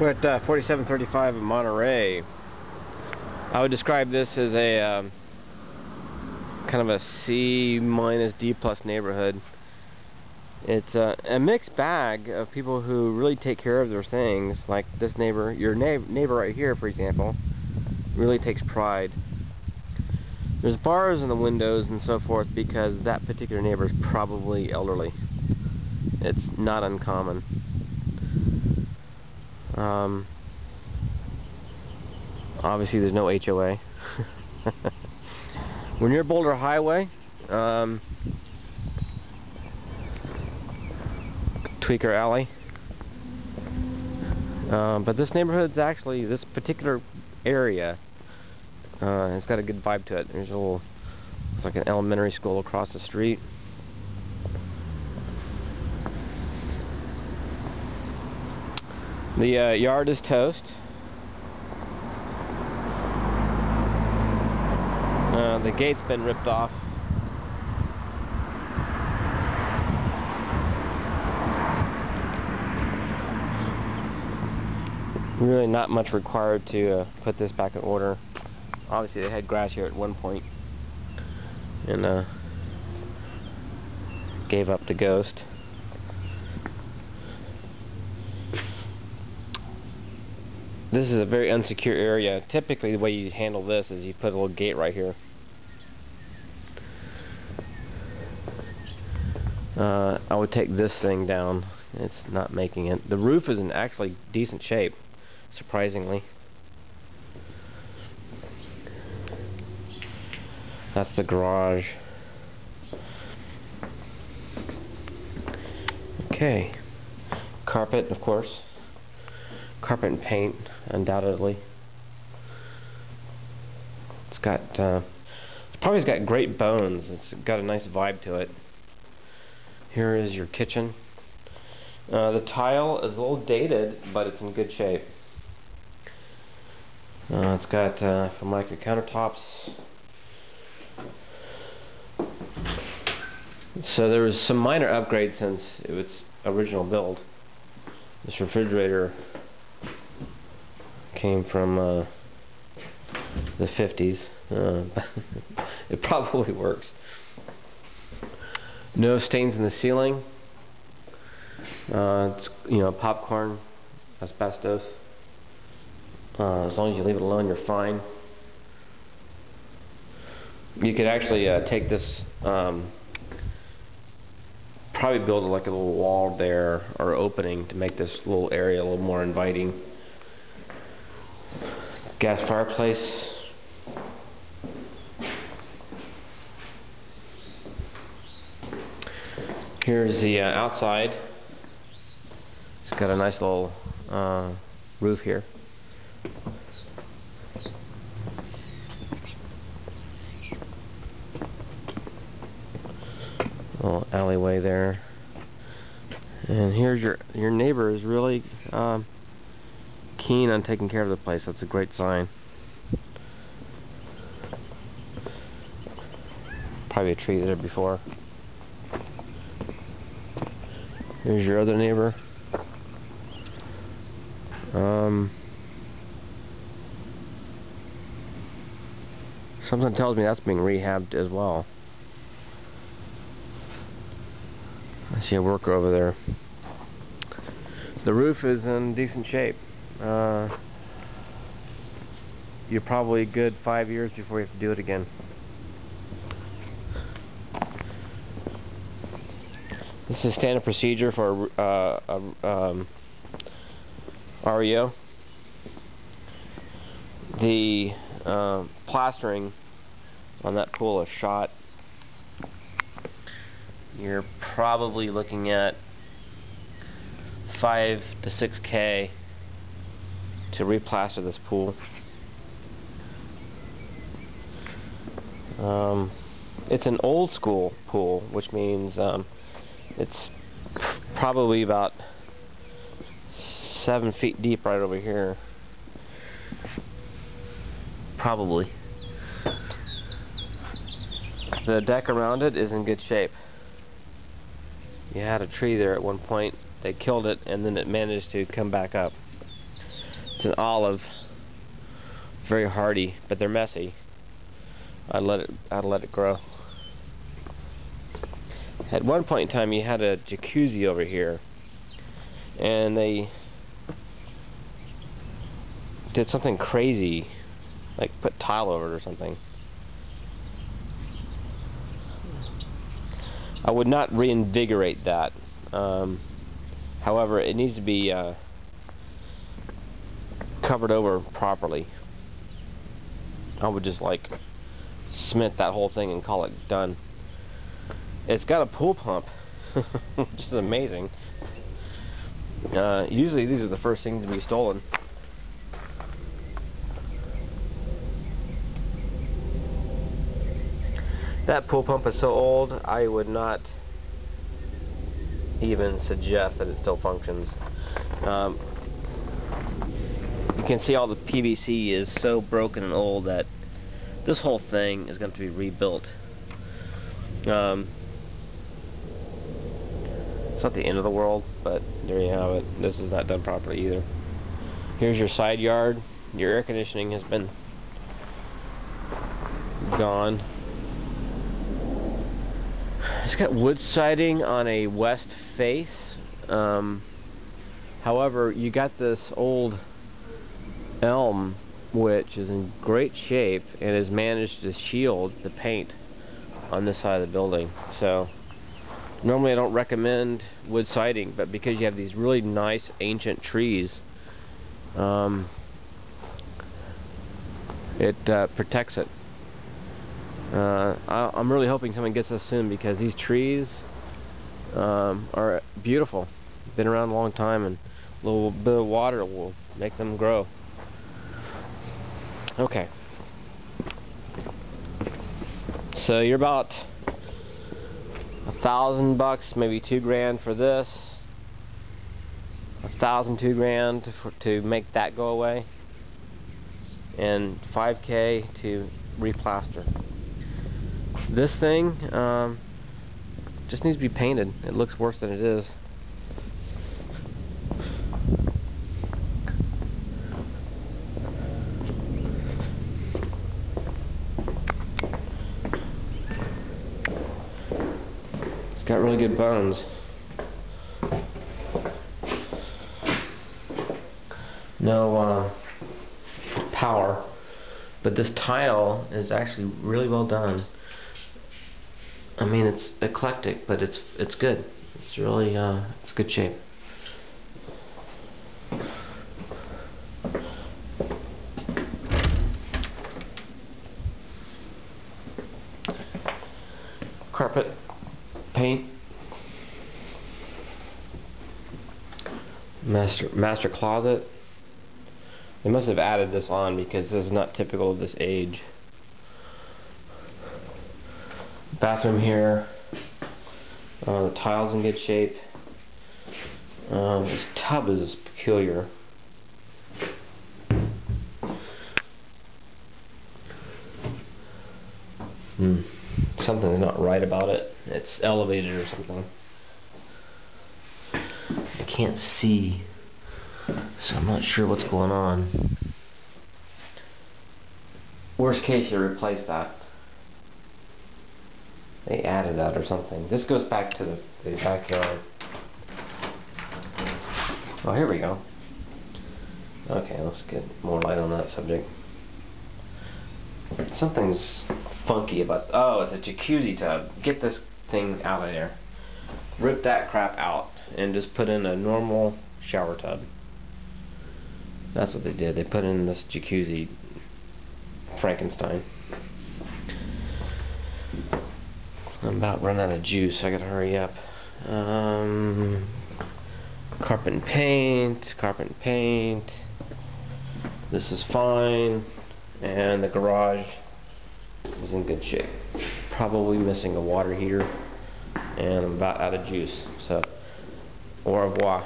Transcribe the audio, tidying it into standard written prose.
We're at 4735 in Monterey. I would describe this as a kind of a C- D+ neighborhood. It's a mixed bag of people who really take care of their things, like this neighbor. Your neighbor right here, for example, really takes pride. There's bars in the windows and so forth because that particular neighbor is probably elderly. It's not uncommon. Obviously there's no HOA. We're near Boulder Highway. Tweaker Alley. But this neighborhood's actually, this particular area, it's got a good vibe to it. There's a little, it's like an elementary school across the street. The yard is toast. The gate's been ripped off. Really not much required to put this back in order. Obviously they had grass here at one point and gave up the ghost. This is a very unsecure area. Typically the way you handle this is you put a little gate right here. I would take this thing down. It's not making it. The roof is in actually decent shape, surprisingly. That's the garage. Okay. Carpet, of course. Carpet and paint, undoubtedly. It's probably got great bones. It's got a nice vibe to it. Here is your kitchen. The tile is a little dated, but it's in good shape. It's got Formica countertops. So there was some minor upgrades since it was original build. This refrigerator came from the 50s. It probably works. No stains in the ceiling. It's, you know, popcorn, asbestos. As long as you leave it alone, you're fine. You could actually take this, probably build like a little wall there or opening to make this little area a little more inviting. Gas fireplace. Here's the outside. It's got a nice little roof here. Little alleyway there. And here's your neighbor is really keen on taking care of the place. That's a great sign. Probably a tree there before. Here's your other neighbor. Something tells me that's being rehabbed as well. I see a worker over there. The roof is in decent shape. You're probably good 5 years before you have to do it again. This is standard procedure for REO. The plastering on that pool is shot. You're probably looking at $5 to $6K to replaster this pool. It's an old school pool, which means it's probably about 7 feet deep right over here. Probably. The deck around it is in good shape. You had a tree there at one point. They killed it and then it managed to come back up. It's an olive, very hardy, but they're messy. I'd let it grow. At one point in time, you had a jacuzzi over here, and they did something crazy, like put tile over it or something. I would not reinvigorate that. However, it needs to be covered over properly. I would just like cement that whole thing and call it done. It's got a pool pump, which is amazing. Usually these are the first things to be stolen. That pool pump is so old, I would not even suggest that it still functions. You can see all the PVC is so broken and old that this whole thing is going to be rebuilt. It's not the end of the world, but there you have it. This is not done properly either. Here's your side yard. Your air conditioning has been gone. It's got wood siding on a west face. However, you got this old elm which is in great shape and has managed to shield the paint on this side of the building. So normally I don't recommend wood siding, but because you have these really nice ancient trees, it protects it. I'm really hoping someone gets this soon, because these trees are beautiful. Been around a long time, and a little bit of water will make them grow. Okay. So you're about $1,000, maybe $2,000 for this. $1,000, $2,000 to make that go away, and $5,000 to replaster. This thing just needs to be painted. It looks worse than it is. It's got really good bones. No power, but this tile is actually really well done. I mean, it's eclectic, but it's good. It's really it's good shape. Carpet, paint, master closet. They must have added this on because this is not typical of this age. Bathroom here. The tile's in good shape. This tub is peculiar. Something's not right about it. It's elevated or something. I can't see, so I'm not sure what's going on. Worst case, you replace that. They added that or something. This goes back to the backyard. Oh, here we go. Okay, let's get more light on that subject. Something's funky about... Oh, it's a jacuzzi tub. Get this thing out of there. Rip that crap out and just put in a normal shower tub. That's what they did. They put in this jacuzzi Frankenstein. I'm about running out of juice, so I gotta hurry up. Carpet and paint. This is fine, and the garage is in good shape. Probably missing a water heater, and I'm about out of juice. So, au revoir.